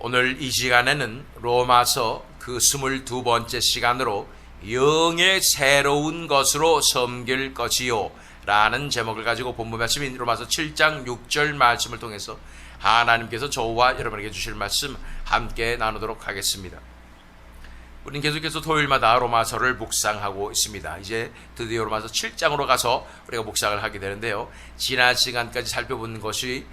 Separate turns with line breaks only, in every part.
오늘 이 시간에는 로마서 그 22번째 시간으로 영의 새로운 것으로 섬길 것이요 라는 제목을 가지고 본문 말씀인 로마서 7장 6절 말씀을 통해서 하나님께서 저와 여러분에게 주실 말씀 함께 나누도록 하겠습니다. 우리는 계속해서 토요일마다 로마서를 묵상하고 있습니다. 이제 드디어 로마서 7장으로 가서 우리가 묵상을 하게 되는데요. 지난 시간까지 살펴본 것이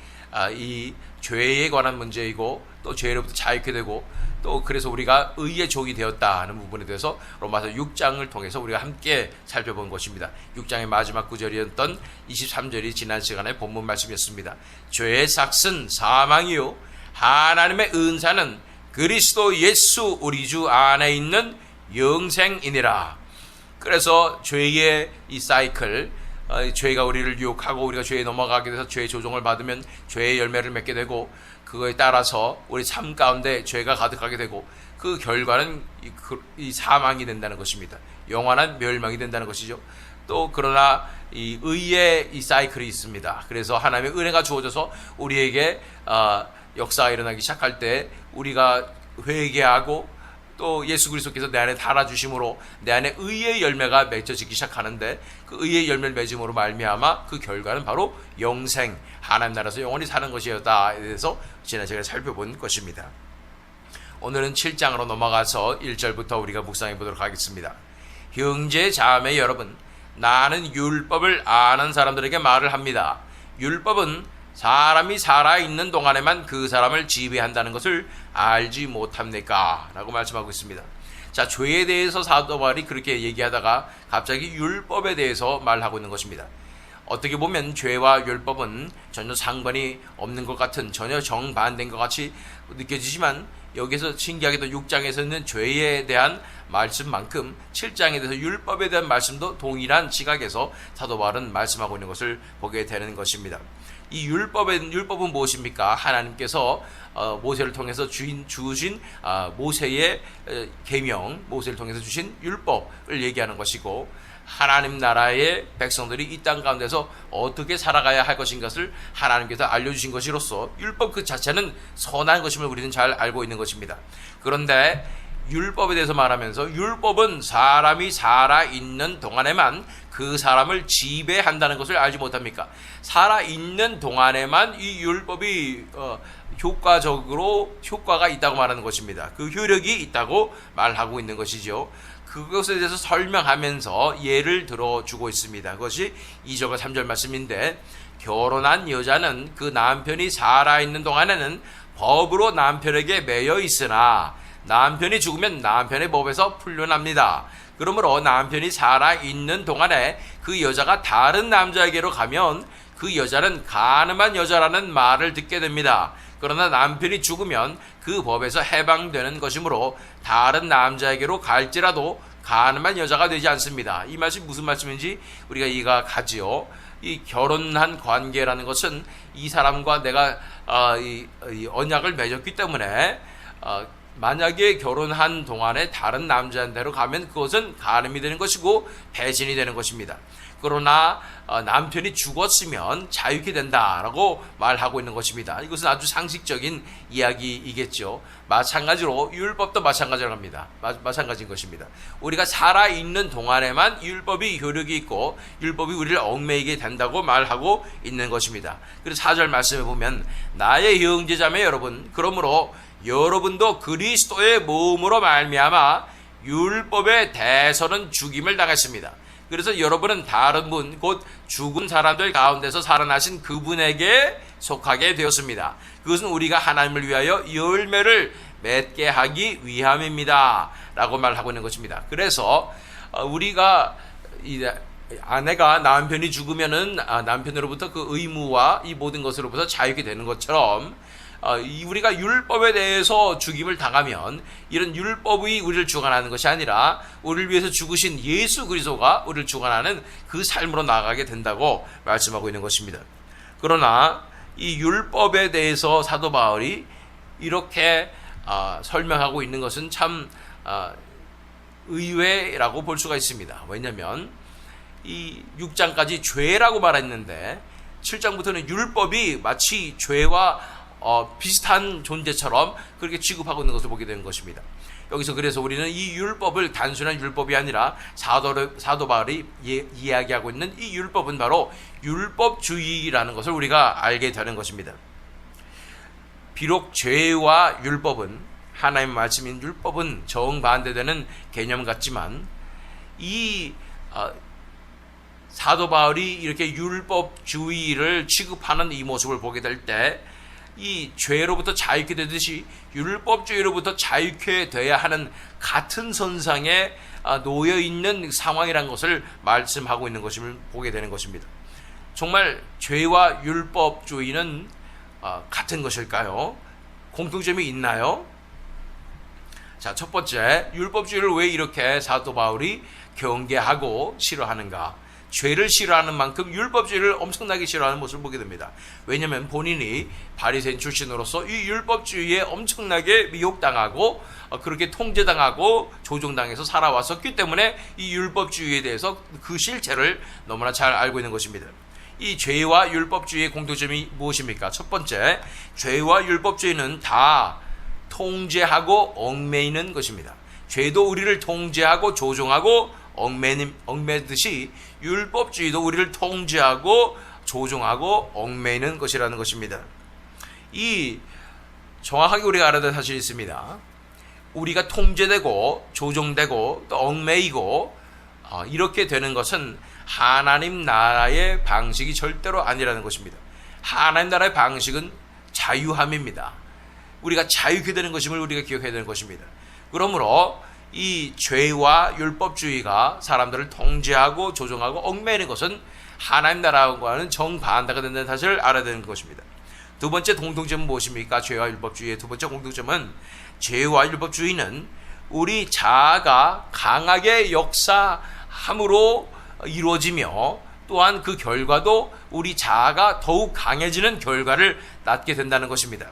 이 죄에 관한 문제이고 또 죄로부터 자유케 되고 또 그래서 우리가 의의 종이 되었다 하는 부분에 대해서 로마서 6장을 통해서 우리가 함께 살펴본 것입니다. 6장의 마지막 구절이었던 23절이 지난 시간의 본문 말씀이었습니다. 죄의 삭은 사망이요 하나님의 은사는 그리스도 예수 우리 주 안에 있는 영생이니라. 그래서 죄의 이 사이클, 죄가 우리를 유혹하고 우리가 죄에 넘어가게 돼서 죄의 조종을 받으면 죄의 열매를 맺게 되고 그거에 따라서 우리 삶 가운데 죄가 가득하게 되고 그 결과는 이 사망이 된다는 것입니다. 영원한 멸망이 된다는 것이죠. 또 그러나 이 의의 이 사이클이 있습니다. 그래서 하나님의 은혜가 주어져서 우리에게 역사가 일어나기 시작할 때 우리가 회개하고 또 예수 그리스도께서 내 안에 달아주심으로 내 안에 의의 열매가 맺어지기 시작하는데 그 의의 열매를 맺음으로 말미암아 그 결과는 바로 영생, 하나님 나라에서 영원히 사는 것이었다에 대해서 지난 시간에 살펴본 것입니다. 오늘은 7장으로 넘어가서 1절부터 우리가 묵상해 보도록 하겠습니다. 형제 자매 여러분, 나는 율법을 아는 사람들에게 말을 합니다. 율법은 사람이 살아있는 동안에만 그 사람을 지배한다는 것을 알지 못합니까? 라고 말씀하고 있습니다. 자, 죄에 대해서 사도 바울이 그렇게 얘기하다가 갑자기 율법에 대해서 말하고 있는 것입니다. 어떻게 보면 죄와 율법은 전혀 상관이 없는 것 같은, 전혀 정반대인 것 같이 느껴지지만 여기서 신기하게도 6장에서는 죄에 대한 말씀만큼 7장에 대해서 율법에 대한 말씀도 동일한 시각에서 사도 바울은 말씀하고 있는 것을 보게 되는 것입니다. 이 율법은 무엇입니까? 하나님께서 모세를 통해서 주신 모세의 계명, 모세를 통해서 주신 율법을 얘기하는 것이고, 하나님 나라의 백성들이 이 땅 가운데서 어떻게 살아가야 할 것인 것을 하나님께서 알려주신 것이로서 율법 그 자체는 선한 것임을 우리는 잘 알고 있는 것입니다. 그런데 율법에 대해서 말하면서 율법은 사람이 살아있는 동안에만 그 사람을 지배한다는 것을 알지 못합니까? 살아있는 동안에만 이 율법이 효과가 있다고 말하는 것입니다. 그 효력이 있다고 말하고 있는 것이죠. 그것에 대해서 설명하면서 예를 들어주고 있습니다. 그것이 2절과 3절 말씀인데, 결혼한 여자는 그 남편이 살아있는 동안에는 법으로 남편에게 매여 있으나 남편이 죽으면 남편의 법에서 풀려납니다. 그러므로 남편이 살아있는 동안에 그 여자가 다른 남자에게로 가면 그 여자는 간음한 여자라는 말을 듣게 됩니다. 그러나 남편이 죽으면 그 법에서 해방되는 것이므로 다른 남자에게로 갈지라도 간음한 여자가 되지 않습니다. 이 말씀이 무슨 말씀인지 우리가 이해가 가지요. 이 결혼한 관계라는 것은 이 사람과 내가 이 언약을 맺었기 때문에 만약에 결혼한 동안에 다른 남자한테로 가면 그것은 간음이 되는 것이고 배신이 되는 것입니다. 그러나 남편이 죽었으면 자유케 된다라고 말하고 있는 것입니다. 이것은 아주 상식적인 이야기이겠죠. 마찬가지로 율법도 마찬가지로 합니다. 마찬가지인 것입니다. 우리가 살아있는 동안에만 율법이 효력이 있고 율법이 우리를 얽매이게 된다고 말하고 있는 것입니다. 그래서 4절 말씀에 보면, 나의 형제자매 여러분, 그러므로 여러분도 그리스도의 몸으로 말미암아 율법의 대선은 죽임을 당했습니다. 그래서 여러분은 다른 분, 곧 죽은 사람들 가운데서 살아나신 그분에게 속하게 되었습니다. 그것은 우리가 하나님을 위하여 열매를 맺게 하기 위함입니다 라고 말하고 있는 것입니다. 그래서 우리가 아내가 남편이 죽으면은 남편으로부터 그 의무와 이 모든 것으로부터 자유게 되는 것처럼 우리가 율법에 대해서 죽임을 당하면 이런 율법이 우리를 주관하는 것이 아니라 우리를 위해서 죽으신 예수 그리스도가 우리를 주관하는 그 삶으로 나아가게 된다고 말씀하고 있는 것입니다. 그러나 이 율법에 대해서 사도 바울이 이렇게 설명하고 있는 것은 참 의외라고 볼 수가 있습니다. 왜냐하면 이 6장까지 죄라고 말했는데 7장부터는 율법이 마치 죄와 비슷한 존재처럼 그렇게 취급하고 있는 것을 보게 되는 것입니다. 여기서 그래서 우리는 이 율법을 단순한 율법이 아니라 사도 바울이 이야기하고 있는 이 율법은 바로 율법주의라는 것을 우리가 알게 되는 것입니다. 비록 죄와 율법은 하나님의 말씀인 율법은 정반대되는 개념 같지만 이 사도 바울이 이렇게 율법주의를 취급하는 이 모습을 보게 될 때 이 죄로부터 자유케 되듯이 율법주의로부터 자유케 돼야 하는 같은 선상에 놓여 있는 상황이라는 것을 말씀하고 있는 것을 보게 되는 것입니다. 정말 죄와 율법주의는 같은 것일까요? 공통점이 있나요? 자, 첫 번째, 율법주의를 왜 이렇게 사도 바울이 경계하고 싫어하는가? 죄를 싫어하는 만큼 율법주의를 엄청나게 싫어하는 모습을 보게 됩니다. 왜냐하면 본인이 바리새인 출신으로서 이 율법주의에 엄청나게 미혹당하고 그렇게 통제당하고 조종당해서 살아왔었기 때문에 이 율법주의에 대해서 그 실체를 너무나 잘 알고 있는 것입니다. 이 죄와 율법주의의 공통점이 무엇입니까? 첫 번째, 죄와 율법주의는 다 통제하고 얽매이는 것입니다. 죄도 우리를 통제하고 조종하고 얽매듯이 율법주의도 우리를 통제하고 조종하고 얽매이는 것이라는 것입니다. 이 정확하게 우리가 알아야 될 사실이 있습니다. 우리가 통제되고 조종되고 또 얽매이고 이렇게 되는 것은 하나님 나라의 방식이 절대로 아니라는 것입니다. 하나님 나라의 방식은 자유함입니다. 우리가 자유케 되는 것임을 우리가 기억해야 되는 것입니다. 그러므로 이 죄와 율법주의가 사람들을 통제하고 조종하고 얽매이는 것은 하나님 나라와는 정반대가 된다는 사실을 알아야 되는 것입니다. 두 번째 공통점은 무엇입니까? 죄와 율법주의의 두 번째 공통점은 죄와 율법주의는 우리 자아가 강하게 역사함으로 이루어지며 또한 그 결과도 우리 자아가 더욱 강해지는 결과를 낳게 된다는 것입니다.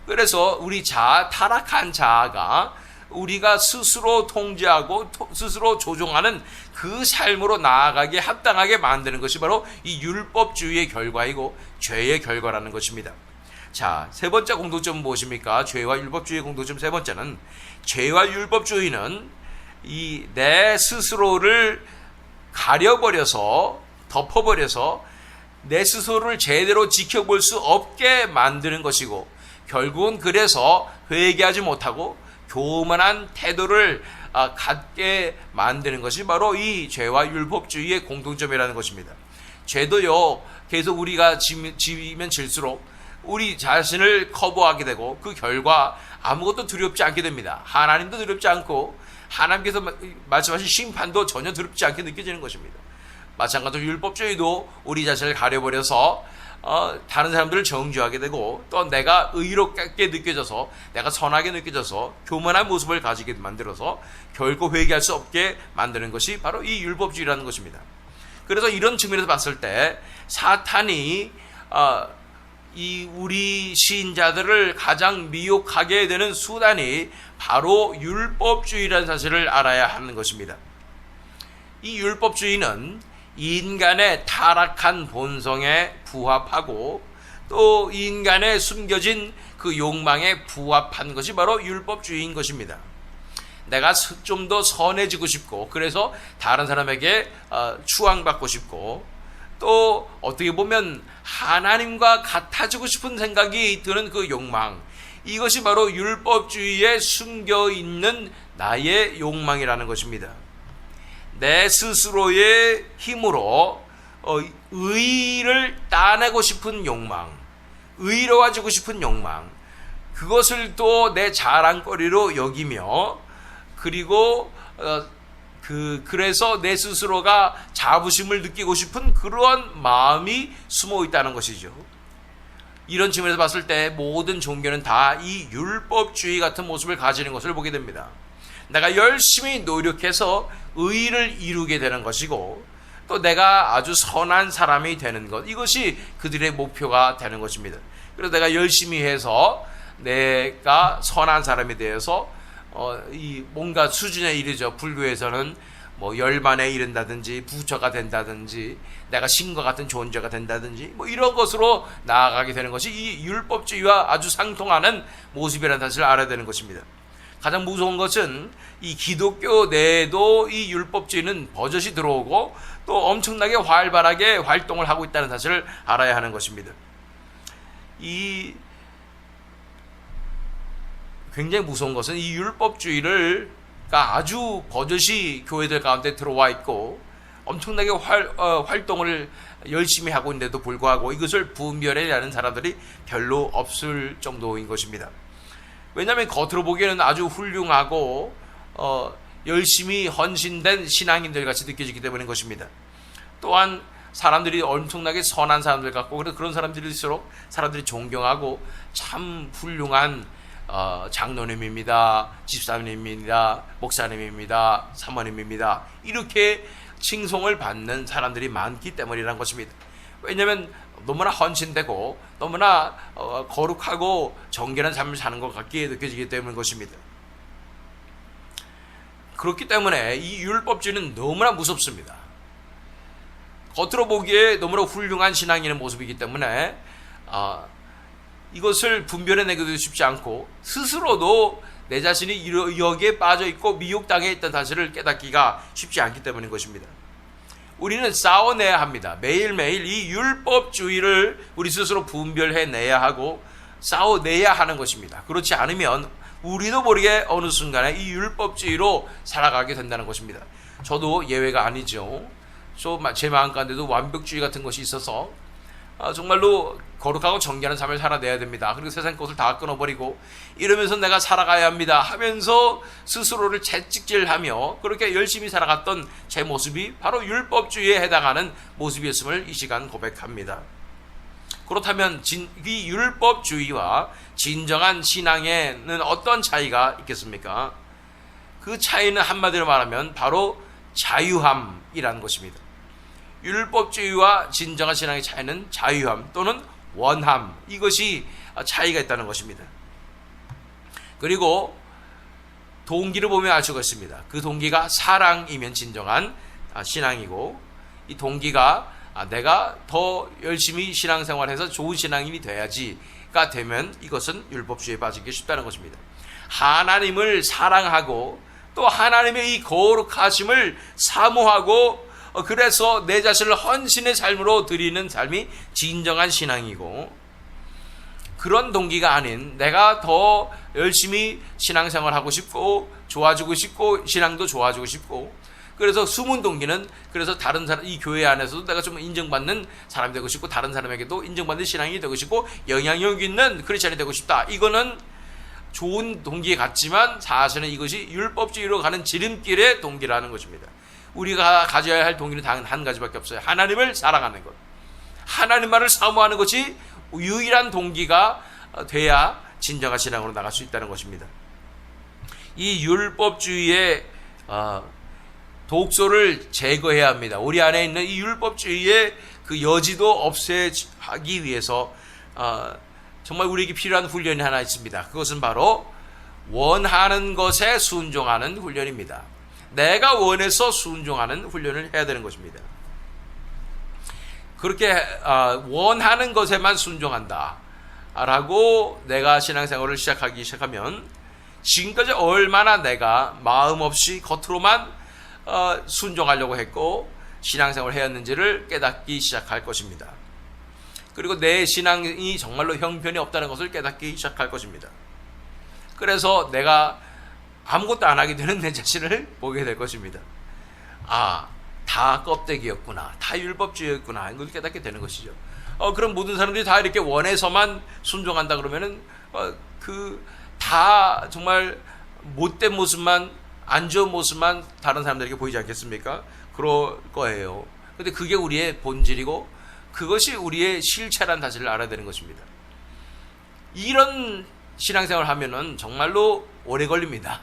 그래서 우리 자아, 타락한 자아가 우리가 스스로 통제하고 스스로 조종하는 그 삶으로 나아가게 합당하게 만드는 것이 바로 이 율법주의의 결과이고 죄의 결과라는 것입니다. 자, 세 번째 공통점은 무엇입니까? 죄와 율법주의의 공통점 세 번째는 죄와 율법주의는 이 내 스스로를 가려버려서 덮어버려서 내 스스로를 제대로 지켜볼 수 없게 만드는 것이고 결국은 그래서 회개하지 못하고 교만한 태도를 갖게 만드는 것이 바로 이 죄와 율법주의의 공통점이라는 것입니다. 죄도요, 계속 우리가 지면 질수록 우리 자신을 커버하게 되고 그 결과 아무것도 두렵지 않게 됩니다. 하나님도 두렵지 않고 하나님께서 말씀하신 심판도 전혀 두렵지 않게 느껴지는 것입니다. 마찬가지로 율법주의도 우리 자신을 가려버려서 다른 사람들을 정죄하게 되고 또 내가 의롭게 느껴져서 내가 선하게 느껴져서 교만한 모습을 가지게 만들어서 결코 회개할 수 없게 만드는 것이 바로 이 율법주의라는 것입니다. 그래서 이런 측면에서 봤을 때 사탄이 이 우리 시인자들을 가장 미혹하게 되는 수단이 바로 율법주의라는 사실을 알아야 하는 것입니다. 이 율법주의는 인간의 타락한 본성에 부합하고 또 인간의 숨겨진 그 욕망에 부합한 것이 바로 율법주의인 것입니다. 내가 좀 더 선해지고 싶고 그래서 다른 사람에게 추앙받고 싶고 또 어떻게 보면 하나님과 같아지고 싶은 생각이 드는 그 욕망, 이것이 바로 율법주의에 숨겨있는 나의 욕망이라는 것입니다. 내 스스로의 힘으로 의의를 따내고 싶은 욕망, 의로워지고 싶은 욕망, 그것을 또 내 자랑거리로 여기며 그리고 그래서 내 스스로가 자부심을 느끼고 싶은 그런 마음이 숨어 있다는 것이죠. 이런 측면에서 봤을 때 모든 종교는 다 이 율법주의 같은 모습을 가지는 것을 보게 됩니다. 내가 열심히 노력해서 의의를 이루게 되는 것이고 또 내가 아주 선한 사람이 되는 것, 이것이 그들의 목표가 되는 것입니다. 그래서 내가 열심히 해서 내가 선한 사람이 되어서 이 뭔가 수준에 이르죠. 불교에서는 뭐 열반에 이른다든지 부처가 된다든지 내가 신과 같은 존재가 된다든지 뭐 이런 것으로 나아가게 되는 것이 이 율법주의와 아주 상통하는 모습이라는 사실을 알아야 되는 것입니다. 가장 무서운 것은 이 기독교 내에도 이 율법주의는 버젓이 들어오고 또 엄청나게 활발하게 활동을 하고 있다는 사실을 알아야 하는 것입니다. 이 굉장히 무서운 것은 이 율법주의가 아주 버젓이 교회들 가운데 들어와 있고 엄청나게 활동을 열심히 하고 있는데도 불구하고 이것을 분별해내는 사람들이 별로 없을 정도인 것입니다. 왜냐하면 겉으로 보기에는 아주 훌륭하고 열심히 헌신된 신앙인들 같이 느껴지기 때문인 것입니다. 또한 사람들이 엄청나게 선한 사람들 같고 그런 사람들일수록 사람들이 존경하고 참 훌륭한 장로님입니다, 집사님입니다, 목사님입니다, 사모님입니다 이렇게 칭송을 받는 사람들이 많기 때문이라는 것입니다. 왜냐하면 너무나 헌신되고 너무나 거룩하고 정결한 삶을 사는 것 같게 느껴지기 때문인 것입니다. 그렇기 때문에 이 율법주의는 너무나 무섭습니다. 겉으로 보기에 너무나 훌륭한 신앙인의 모습이기 때문에 이것을 분별해내기도 쉽지 않고 스스로도 내 자신이 여기에 빠져있고 미혹당해 있던 사실을 깨닫기가 쉽지 않기 때문인 것입니다. 우리는 싸워내야 합니다. 매일매일 이 율법주의를 우리 스스로 분별해내야 하고 싸워내야 하는 것입니다. 그렇지 않으면 우리도 모르게 어느 순간에 이 율법주의로 살아가게 된다는 것입니다. 저도 예외가 아니죠. 제 마음 가운데도 완벽주의 같은 것이 있어서 정말로 거룩하고 정결한 삶을 살아내야 됩니다. 그리고 세상 것을 다 끊어버리고 이러면서 내가 살아가야 합니다 하면서 스스로를 채찍질하며 그렇게 열심히 살아갔던 제 모습이 바로 율법주의에 해당하는 모습이었음을 이 시간 고백합니다. 그렇다면 이 율법주의와 진정한 신앙에는 어떤 차이가 있겠습니까? 그 차이는 한마디로 말하면 바로 자유함이라는 것입니다. 율법주의와 진정한 신앙의 차이는 자유함 또는 원함, 이것이 차이가 있다는 것입니다. 그리고 동기를 보면 알 수가 있습니다. 그 동기가 사랑이면 진정한 신앙이고 이 동기가 내가 더 열심히 신앙생활해서 좋은 신앙인이 돼야지가 되면 이것은 율법주의에 빠지기 쉽다는 것입니다. 하나님을 사랑하고 또 하나님의 이 거룩하심을 사모하고 그래서 내 자신을 헌신의 삶으로 드리는 삶이 진정한 신앙이고 그런 동기가 아닌 내가 더 열심히 신앙생활하고 싶고 좋아지고 싶고 신앙도 좋아지고 싶고 그래서 숨은 동기는 그래서 다른 사람 이 교회 안에서도 내가 좀 인정받는 사람이 되고 싶고 다른 사람에게도 인정받는 신앙이 되고 싶고 영향력 있는 크리스찬이 되고 싶다. 이거는 좋은 동기 같지만 사실은 이것이 율법주의로 가는 지름길의 동기라는 것입니다. 우리가 가져야 할 동기는 단 한 가지밖에 없어요. 하나님을 사랑하는 것. 하나님만을 사모하는 것이 유일한 동기가 돼야 진정한 신앙으로 나갈 수 있다는 것입니다. 이 율법주의의 독소를 제거해야 합니다. 우리 안에 있는 이 율법주의의 그 여지도 없애기 위해서 정말 우리에게 필요한 훈련이 하나 있습니다. 그것은 바로 원하는 것에 순종하는 훈련입니다. 내가 원해서 순종하는 훈련을 해야 되는 것입니다. 그렇게 원하는 것에만 순종한다 라고 내가 신앙생활을 시작하면 지금까지 얼마나 내가 마음 없이 겉으로만 순종하려고 했고 신앙생활을 해왔는지를 깨닫기 시작할 것입니다. 그리고 내 신앙이 정말로 형편이 없다는 것을 깨닫기 시작할 것입니다. 그래서 내가 아무것도 안 하게 되는 내 자신을 보게 될 것입니다. 다 껍데기였구나. 다 율법주의였구나. 이걸 깨닫게 되는 것이죠. 그럼 모든 사람들이 다 이렇게 원해서만 순종한다 그러면은 다 정말 못된 모습만 안 좋은 모습만 다른 사람들에게 보이지 않겠습니까? 그럴 거예요. 근데 그게 우리의 본질이고 그것이 우리의 실체라는 사실을 알아야 되는 것입니다. 이런 신앙생활을 하면은 정말로 오래 걸립니다.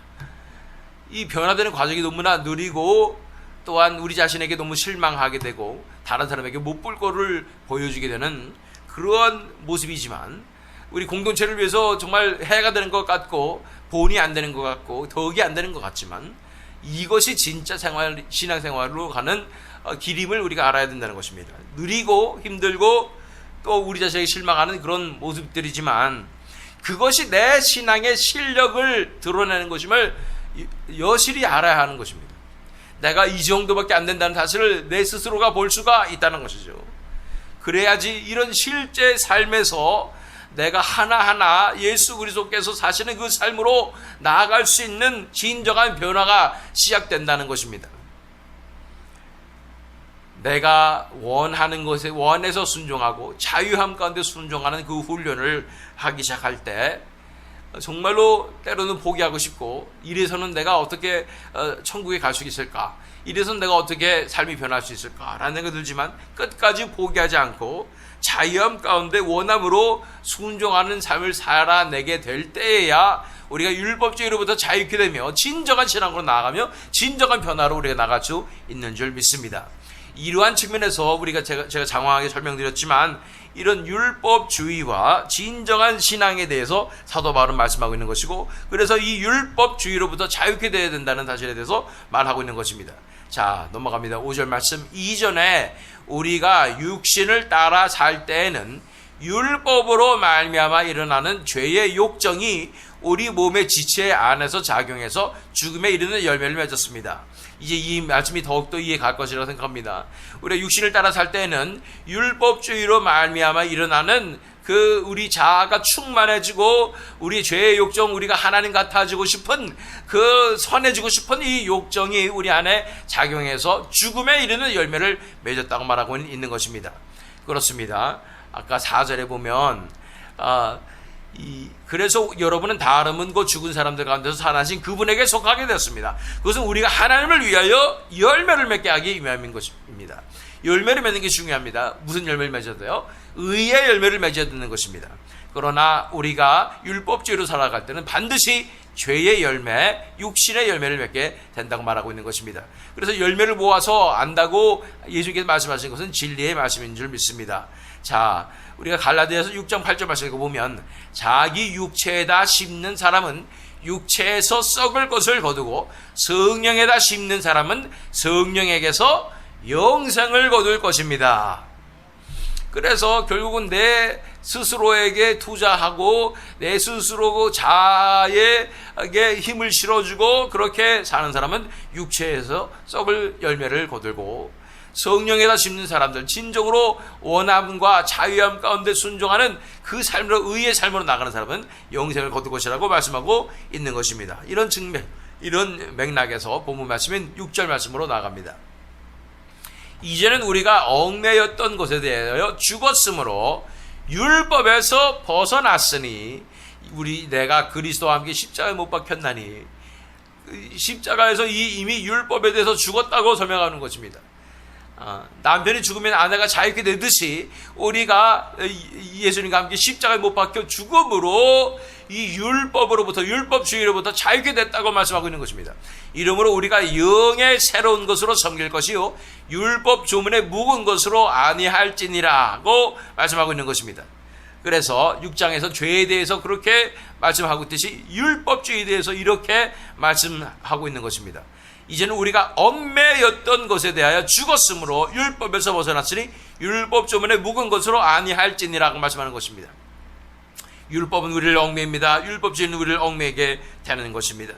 이 변화되는 과정이 너무나 느리고 또한 우리 자신에게 너무 실망하게 되고 다른 사람에게 못 볼 거를 보여주게 되는 그러한 모습이지만 우리 공동체를 위해서 정말 해가 되는 것 같고 본이 안 되는 것 같고 덕이 안 되는 것 같지만 이것이 진짜 신앙생활로 가는 길임을 우리가 알아야 된다는 것입니다. 느리고 힘들고 또 우리 자신에게 실망하는 그런 모습들이지만 그것이 내 신앙의 실력을 드러내는 것임을 여실히 알아야 하는 것입니다. 내가 이 정도밖에 안 된다는 사실을 내 스스로가 볼 수가 있다는 것이죠. 그래야지 이런 실제 삶에서 내가 하나하나 예수 그리스도께서 사시는 그 삶으로 나아갈 수 있는 진정한 변화가 시작된다는 것입니다. 내가 원하는 것에 원해서 순종하고 자유함 가운데 순종하는 그 훈련을 하기 시작할 때 정말로 때로는 포기하고 싶고, 이래서는 내가 어떻게 천국에 갈 수 있을까, 이래서는 내가 어떻게 삶이 변할 수 있을까라는 생각이 들지만 끝까지 포기하지 않고 자유함 가운데 원함으로 순종하는 삶을 살아내게 될 때에야 우리가 율법주의로부터 자유케 되며 진정한 신앙으로 나아가며 진정한 변화로 우리가 나갈 수 있는 줄 믿습니다. 이러한 측면에서 우리가 제가 장황하게 설명드렸지만 이런 율법주의와 진정한 신앙에 대해서 사도 바울은 말씀하고 있는 것이고, 그래서 이 율법주의로부터 자유케 되어야 된다는 사실에 대해서 말하고 있는 것입니다. 자, 넘어갑니다. 5절 말씀. 이전에 우리가 육신을 따라 살 때에는 율법으로 말미암아 일어나는 죄의 욕정이 우리 몸의 지체 안에서 작용해서 죽음에 이르는 열매를 맺었습니다. 이제 이 말씀이 더욱더 이해 갈 것이라고 생각합니다. 우리가 육신을 따라 살 때는 율법주의로 말미암아 일어나는 그 우리 자아가 충만해지고 우리 죄의 욕정, 우리가 하나님 같아지고 싶은 그 선해지고 싶은 이 욕정이 우리 안에 작용해서 죽음에 이르는 열매를 맺었다고 말하고 있는 것입니다. 그렇습니다. 아까 4절에 보면 그래서 여러분은 다름은 곧 죽은 사람들 가운데서 살아나신 그분에게 속하게 되었습니다. 그것은 우리가 하나님을 위하여 열매를 맺게 하기 위함인 것입니다. 열매를 맺는 게 중요합니다. 무슨 열매를 맺어야 돼요? 의의 열매를 맺어야 되는 것입니다. 그러나 우리가 율법주의로 살아갈 때는 반드시 죄의 열매, 육신의 열매를 맺게 된다고 말하고 있는 것입니다. 그래서 열매를 모아서 안다고 예수님께서 말씀하신 것은 진리의 말씀인 줄 믿습니다. 자, 우리가 갈라디아서 6장 8절 말씀을 보면 자기 육체에다 심는 사람은 육체에서 썩을 것을 거두고 성령에다 심는 사람은 성령에게서 영생을 거둘 것입니다. 그래서 결국은 내 스스로에게 투자하고 내 스스로 자아에게 힘을 실어주고 그렇게 사는 사람은 육체에서 썩을 열매를 거들고, 성령에다 심는 사람들, 진정으로 원함과 자유함 가운데 순종하는 그 삶으로, 의의 삶으로 나가는 사람은 영생을 거둘 것이라고 말씀하고 있는 것입니다. 이런 측면, 이런 맥락에서 본문 말씀인 6절 말씀으로 나아갑니다. 이제는 우리가 얽매였던 것에 대하여 죽었으므로 율법에서 벗어났으니 내가 그리스도와 함께 십자가에 못 박혔나니, 십자가에서 이미 율법에 대해서 죽었다고 설명하는 것입니다. 남편이 죽으면 아내가 자유케 되듯이 우리가 예수님과 함께 십자가에 못 박혀 죽음으로 이 율법으로부터, 율법주의로부터 자유케 됐다고 말씀하고 있는 것입니다. 이러므로 우리가 영의 새로운 것으로 섬길 것이요 율법 조문에 묵은 것으로 아니할지니라고 말씀하고 있는 것입니다. 그래서 6장에서 죄에 대해서 그렇게 말씀하고 있듯이 율법주의에 대해서 이렇게 말씀하고 있는 것입니다. 이제는 우리가 얽매였던 것에 대하여 죽었으므로 율법에서 벗어났으니 율법 조문에 묵은 것으로 아니할지니라고 말씀하는 것입니다. 율법은 우리를 얽매입니다. 율법주의는 우리를 얽매게 되는 것입니다.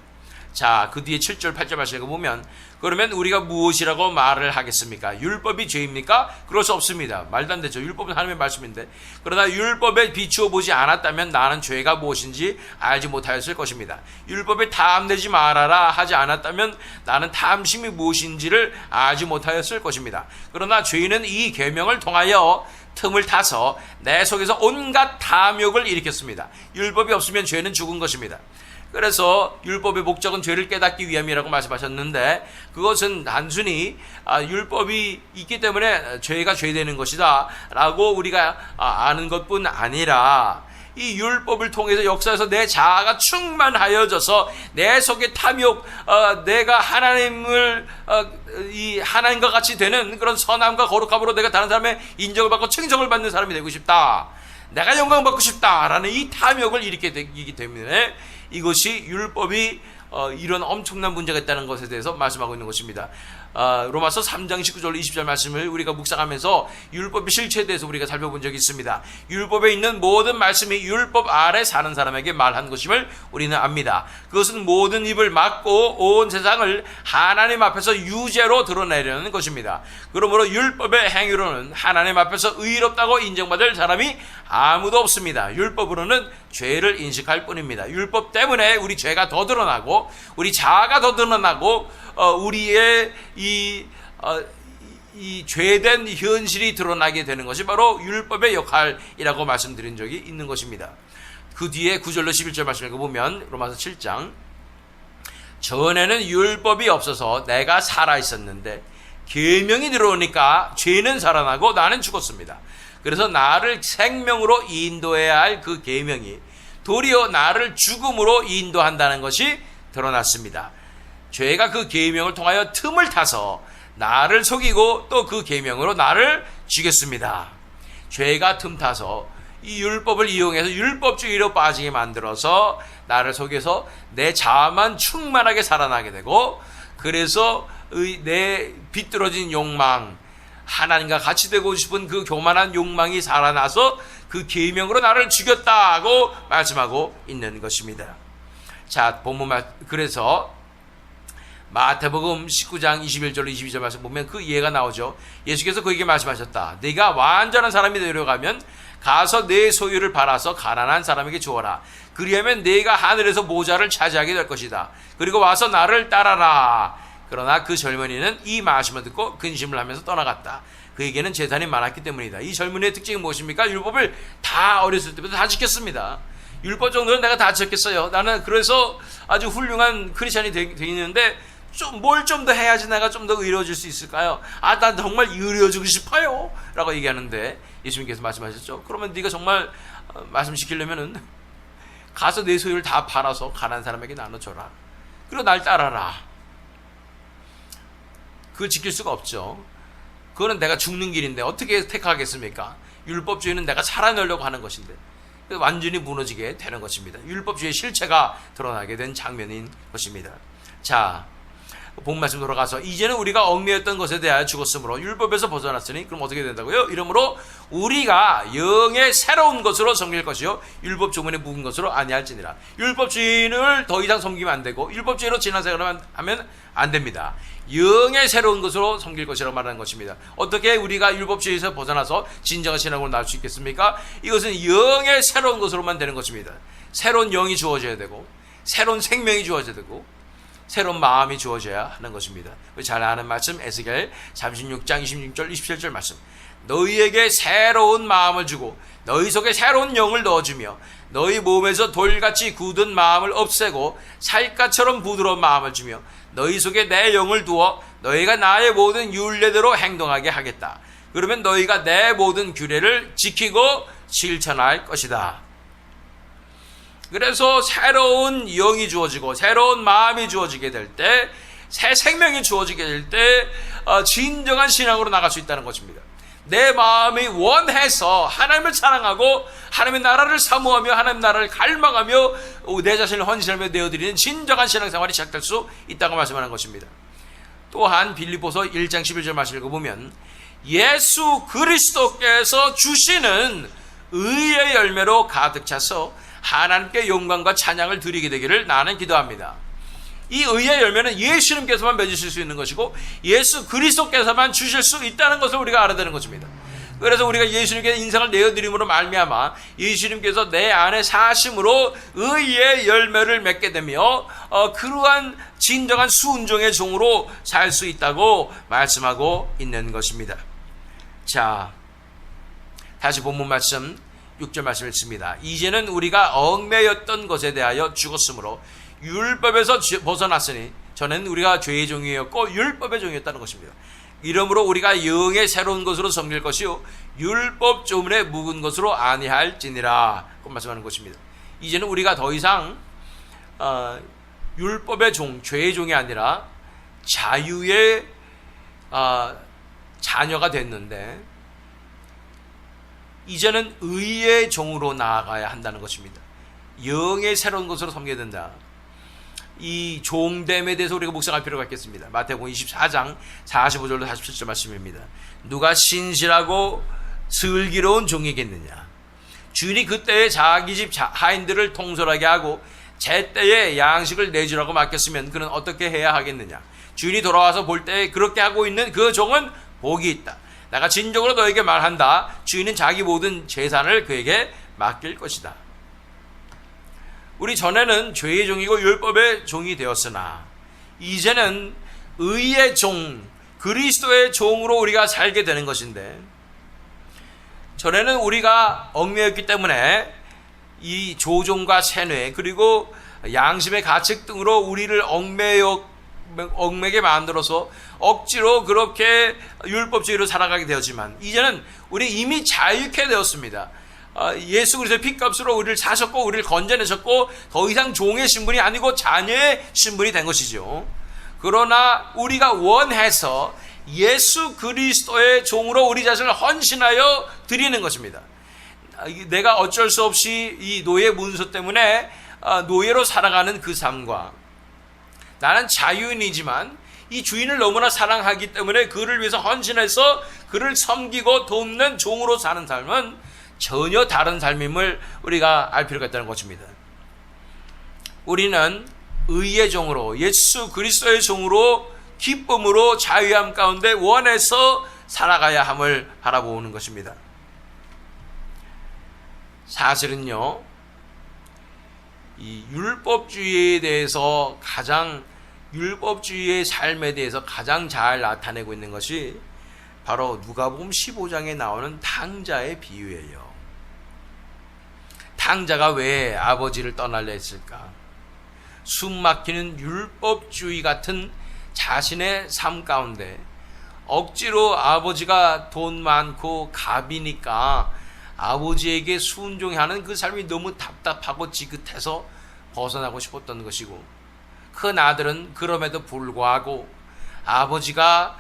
자, 그 뒤에 7절 8절 말씀을 보면 그러면 우리가 무엇이라고 말을 하겠습니까? 율법이 죄입니까? 그럴 수 없습니다. 말도 안 되죠. 율법은 하나님의 말씀인데. 그러나 율법에 비추어 보지 않았다면 나는 죄가 무엇인지 알지 못하였을 것입니다. 율법에 탐내지 말아라 하지 않았다면 나는 탐심이 무엇인지를 알지 못하였을 것입니다. 그러나 죄인은 이 계명을 통하여 틈을 타서 내 속에서 온갖 탐욕을 일으켰습니다. 율법이 없으면 죄는 죽은 것입니다. 그래서 율법의 목적은 죄를 깨닫기 위함이라고 말씀하셨는데, 그것은 단순히 율법이 있기 때문에 죄가 죄되는 것이다 라고 우리가 아는 것뿐 아니라, 이 율법을 통해서 역사에서 내 자아가 충만하여져서 내 속의 탐욕, 내가 하나님을 이 하나님과 같이 되는 그런 선함과 거룩함으로 내가 다른 사람의 인정을 받고 칭송을 받는 사람이 되고 싶다, 내가 영광받고 싶다라는 이 탐욕을 일으키게 되기 때문에 이것이 율법이 이런 엄청난 문제가 있다는 것에 대해서 말씀하고 있는 것입니다. 로마서 3장 19절 20절 말씀을 우리가 묵상하면서 율법의 실체에 대해서 우리가 살펴본 적이 있습니다. 율법에 있는 모든 말씀이 율법 아래 사는 사람에게 말한 것임을 우리는 압니다. 그것은 모든 입을 막고 온 세상을 하나님 앞에서 유죄로 드러내려는 것입니다. 그러므로 율법의 행위로는 하나님 앞에서 의롭다고 인정받을 사람이 아무도 없습니다. 율법으로는 죄를 인식할 뿐입니다. 율법 때문에 우리 죄가 더 드러나고 우리 자아가 더 드러나고 우리의 이 죄된 현실이 드러나게 되는 것이 바로 율법의 역할이라고 말씀드린 적이 있는 것입니다. 그 뒤에 9절로 11절 말씀 읽어보면 로마서 7장 전에는 율법이 없어서 내가 살아있었는데 계명이 들어오니까 죄는 살아나고 나는 죽었습니다. 그래서 나를 생명으로 인도해야 할 그 계명이 도리어 나를 죽음으로 인도한다는 것이 드러났습니다. 죄가 그 계명을 통하여 틈을 타서 나를 속이고 또 그 계명으로 나를 죽였습니다. 죄가 틈 타서 이 율법을 이용해서 율법주의로 빠지게 만들어서 나를 속여서 내 자아만 충만하게 살아나게 되고, 그래서 내 비뚤어진 욕망, 하나님과 같이 되고 싶은 그 교만한 욕망이 살아나서 그 계명으로 나를 죽였다고 말씀하고 있는 것입니다. 자, 본문 그래서 마태복음 19장 21절로 22절 말씀 보면 그 예가 나오죠. 예수께서 그에게 말씀하셨다. 네가 완전한 사람이 되려가면 가서 내 소유를 팔아서 가난한 사람에게 주어라. 그리하면 네가 하늘에서 모자를 차지하게 될 것이다. 그리고 와서 나를 따라라. 그러나 그 젊은이는 이 말씀을 듣고 근심을 하면서 떠나갔다. 그에게는 재산이 많았기 때문이다. 이 젊은이의 특징이 무엇입니까? 율법을 다 어렸을 때부터 다 지켰습니다. 율법 정도는 내가 다 지켰어요. 나는 그래서 아주 훌륭한 크리스찬이 되 있는데 뭘 좀 더 해야지 내가 좀 더 의로워질 수 있을까요? 난 정말 의로워지고 싶어요 라고 얘기하는데 예수님께서 말씀하셨죠. 그러면 네가 정말 말씀시키려면은 가서 내 소유를 다 팔아서 가난한 사람에게 나눠줘라. 그리고 날 따라라. 그걸 지킬 수가 없죠. 그거는 내가 죽는 길인데 어떻게 택하겠습니까? 율법주의는 내가 살아내려고 하는 것인데 완전히 무너지게 되는 것입니다. 율법주의의 실체가 드러나게 된 장면인 것입니다. 자, 본 말씀 돌아가서 이제는 우리가 얽매였던 것에 대하여 죽었으므로 율법에서 벗어났으니 그럼 어떻게 된다고요? 이러므로 우리가 영의 새로운 것으로 섬길 것이요 율법 조문에 묵은 것으로 아니할지니라. 율법주의를 더 이상 섬기면 안 되고 율법주의로 신앙생활을 하면 안 됩니다. 영의 새로운 것으로 섬길 것이라고 말하는 것입니다. 어떻게 우리가 율법주의에서 벗어나서 진정한 신앙으로 나올 수 있겠습니까? 이것은 영의 새로운 것으로만 되는 것입니다. 새로운 영이 주어져야 되고 새로운 생명이 주어져야 되고 새로운 마음이 주어져야 하는 것입니다. 잘 아는 말씀 에스겔 36장 26절 27절 말씀. 너희에게 새로운 마음을 주고 너희 속에 새로운 영을 넣어주며 너희 몸에서 돌같이 굳은 마음을 없애고 살갗처럼 부드러운 마음을 주며 너희 속에 내 영을 두어 너희가 나의 모든 율례대로 행동하게 하겠다. 그러면 너희가 내 모든 규례를 지키고 실천할 것이다. 그래서 새로운 영이 주어지고 새로운 마음이 주어지게 될 때, 새 생명이 주어지게 될 때 진정한 신앙으로 나갈 수 있다는 것입니다. 내 마음이 원해서 하나님을 사랑하고 하나님의 나라를 사모하며 하나님의 나라를 갈망하며 내 자신을 헌신하며 내어드리는 진정한 신앙생활이 시작될 수 있다고 말씀하는 것입니다. 또한 빌립보서 1장 11절 말씀 읽어보면 예수 그리스도께서 주시는 의의 열매로 가득 차서 하나님께 영광과 찬양을 드리게 되기를 나는 기도합니다. 이 의의 열매는 예수님께서만 맺으실 수 있는 것이고 예수 그리스도께서만 주실 수 있다는 것을 우리가 알아야 되는 것입니다. 그래서 우리가 예수님께 인생을 내어드림으로 말미암아 예수님께서 내 안에 사심으로 의의 열매를 맺게 되며 그러한 진정한 순종의 종으로 살 수 있다고 말씀하고 있는 것입니다. 자, 다시 본문 말씀 6절 말씀 읽습니다. 이제는 우리가 얽매였던 것에 대하여 죽었으므로 율법에서 벗어났으니 전에는 우리가 죄의 종이었고 율법의 종이었다는 것입니다. 이러므로 우리가 영의 새로운 것으로 섬길 것이요 율법 조문에 묵은 것으로 아니할지니라 그 말씀하는 것입니다. 이제는 우리가 더 이상 율법의 종, 죄의 종이 아니라 자유의 자녀가 됐는데 이제는 의의 종으로 나아가야 한다는 것입니다. 영의 새로운 것으로 섬겨야 된다. 이 종됨에 대해서 우리가 묵상할 필요가 있겠습니다. 마태복음 24장 45절로 47절 말씀입니다. 누가 신실하고 슬기로운 종이겠느냐. 주인이 그때에 자기 집 하인들을 통솔하게 하고 제때에 양식을 내주라고 맡겼으면 그는 어떻게 해야 하겠느냐. 주인이 돌아와서 볼 때 그렇게 하고 있는 그 종은 복이 있다. 내가 진정으로 너에게 말한다. 주인은 자기 모든 재산을 그에게 맡길 것이다. 우리 전에는 죄의 종이고 율법의 종이 되었으나 이제는 의의 종, 그리스도의 종으로 우리가 살게 되는 것인데, 전에는 우리가 얽매였기 때문에 이 조종과 세뇌 그리고 양심의 가책 등으로 우리를 얽매게 만들어서 억지로 그렇게 율법주의로 살아가게 되었지만, 이제는 우리 이미 자유케 되었습니다. 예수 그리스도의 피값으로 우리를 사셨고 우리를 건져내셨고 더 이상 종의 신분이 아니고 자녀의 신분이 된 것이죠. 그러나 우리가 원해서 예수 그리스도의 종으로 우리 자신을 헌신하여 드리는 것입니다. 내가 어쩔 수 없이 이 노예 문서 때문에 노예로 살아가는 그 삶과, 나는 자유인이지만 이 주인을 너무나 사랑하기 때문에 그를 위해서 헌신해서 그를 섬기고 돕는 종으로 사는 삶은 전혀 다른 삶임을 우리가 알 필요가 있다는 것입니다. 우리는 의의 종으로, 예수 그리스도의 종으로 기쁨으로 자유함 가운데 원해서 살아가야 함을 바라보는 것입니다. 사실은요, 이 율법주의에 대해서 율법주의의 삶에 대해서 가장 잘 나타내고 있는 것이 바로 누가복음 15장에 나오는 탕자의 비유예요. 탕자가 왜 아버지를 떠나려 했을까? 숨막히는 율법주의 같은 자신의 삶 가운데 억지로 아버지가 돈 많고 갑이니까 아버지에게 순종하는 그 삶이 너무 답답하고 지긋해서 벗어나고 싶었던 것이고, 큰 아들은 그럼에도 불구하고 아버지가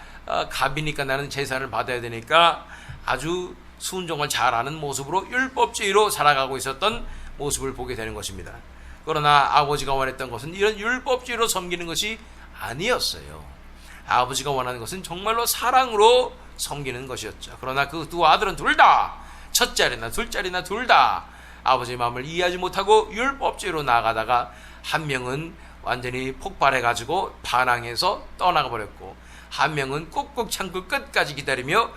갑이니까 나는 재산을 받아야 되니까 아주 순종을 잘하는 모습으로 율법주의로 살아가고 있었던 모습을 보게 되는 것입니다. 그러나 아버지가 원했던 것은 이런 율법주의로 섬기는 것이 아니었어요. 아버지가 원하는 것은 정말로 사랑으로 섬기는 것이었죠. 그러나 그 두 아들은 둘 다, 첫째나 둘째나 둘 다 아버지의 마음을 이해하지 못하고 율법주의로 나아가다가 한 명은 완전히 폭발해가지고 반항해서 떠나가 버렸고, 한 명은 꾹꾹 참고 끝까지 기다리며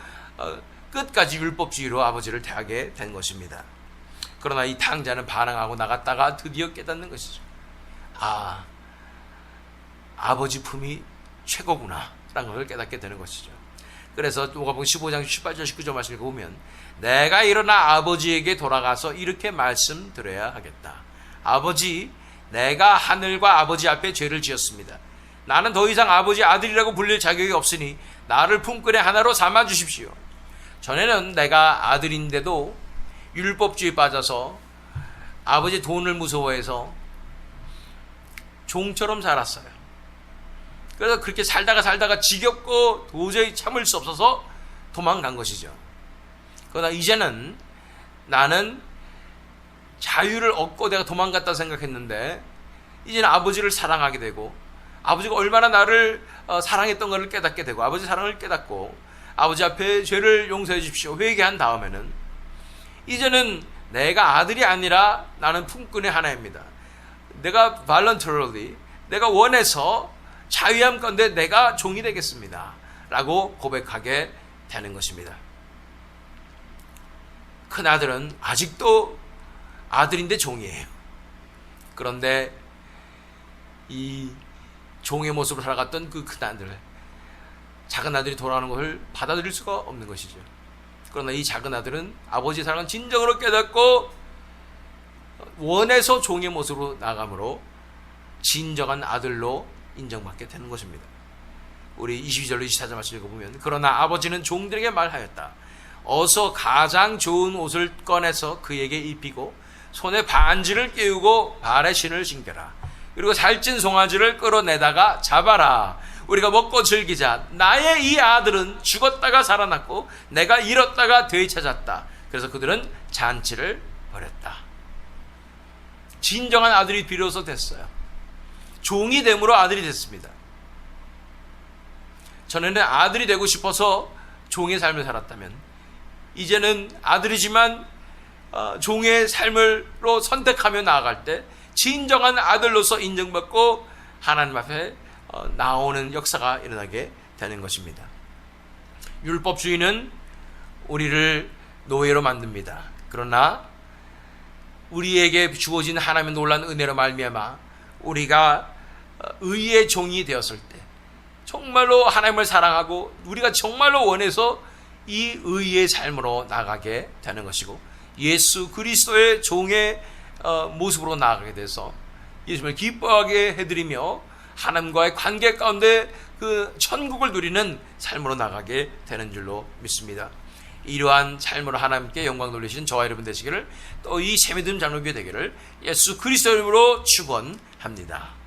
끝까지 율법주의로 아버지를 대하게 된 것입니다. 그러나 이 탕자는 반항하고 나갔다가 드디어 깨닫는 것이죠. 아버지 품이 최고구나 라는 것을 깨닫게 되는 것이죠. 그래서 누가복음 15장 18절 19절 말씀을 보면, 내가 일어나 아버지에게 돌아가서 이렇게 말씀드려야 하겠다. 아버지, 내가 하늘과 아버지 앞에 죄를 지었습니다. 나는 더 이상 아버지 아들이라고 불릴 자격이 없으니 나를 품꾼의 하나로 삼아 주십시오. 전에는 내가 아들인데도 율법주의에 빠져서 아버지 돈을 무서워해서 종처럼 살았어요. 그래서 그렇게 살다가 지겹고 도저히 참을 수 없어서 도망간 것이죠. 그러나 이제는 나는 자유를 얻고 내가 도망갔다 생각했는데, 이제는 아버지를 사랑하게 되고 아버지가 얼마나 나를 사랑했던 것을 깨닫게 되고 아버지 사랑을 깨닫고 아버지 앞에 죄를 용서해 주십시오 회개한 다음에는, 이제는 내가 아들이 아니라 나는 품꾼의 하나입니다. 내가 voluntarily, 내가 원해서 자유함 가운데 내가 종이 되겠습니다 라고 고백하게 되는 것입니다. 큰아들은 아직도 아들인데 종이에요. 그런데 이 종의 모습으로 살아갔던 그 큰아들, 작은 아들이 돌아가는 것을 받아들일 수가 없는 것이죠. 그러나 이 작은 아들은 아버지의 사랑을 진정으로 깨닫고 원해서 종의 모습으로 나감으로 진정한 아들로 인정받게 되는 것입니다. 우리 22절로 24절 말씀 읽어보면, 그러나 아버지는 종들에게 말하였다. 어서 가장 좋은 옷을 꺼내서 그에게 입히고 손에 반지를 끼우고 발에 신을 신겨라. 그리고 살찐 송아지를 끌어내다가 잡아라. 우리가 먹고 즐기자. 나의 이 아들은 죽었다가 살아났고 내가 잃었다가 되찾았다. 그래서 그들은 잔치를 벌였다. 진정한 아들이 비로소 됐어요. 종이 됨으로 아들이 됐습니다. 전에는 아들이 되고 싶어서 종의 삶을 살았다면 이제는 아들이지만 종의 삶으로 선택하며 나아갈 때 진정한 아들로서 인정받고 하나님 앞에 나오는 역사가 일어나게 되는 것입니다. 율법주의는 우리를 노예로 만듭니다. 그러나 우리에게 주어진 하나님의 놀라운 은혜로 말미암아 우리가 의의 종이 되었을 때 정말로 하나님을 사랑하고 우리가 정말로 원해서 이 의의 삶으로 나가게 되는 것이고 예수 그리스도의 종의 모습으로 나아가게 돼서 예수님을 기뻐하게 해드리며 하나님과의 관계 가운데 그 천국을 누리는 삶으로 나가게 되는 줄로 믿습니다. 이러한 삶으로 하나님께 영광 돌리신 저와 여러분 되시기를 또 이 세미듬 장로교회 되기를 예수 그리스도 이름으로 축원합니다.